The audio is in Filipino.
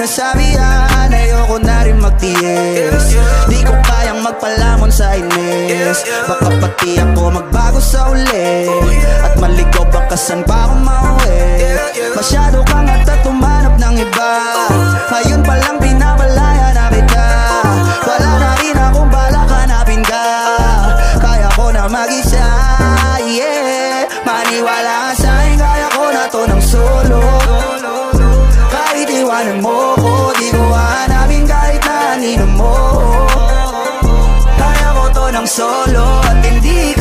sinasabihan, ayoko na rin magtiis. Di ko kayang magpalamon sa inis. Baka pati ako magbago sa uli, at maligaw baka saan pa ako mauwi. Masyado kang at tumanap ng iba, ngayon palang binabalaya na kita. Wala na rin akong balak hanapin ka, kaya ko na mag-isa, yeah. Maniwala ka sa'kin, kaya ko na to ng solo. Kahit iwanan mo ko, di ko hanapin kahit na anino mo. Kaya ko to ng solo, at hindi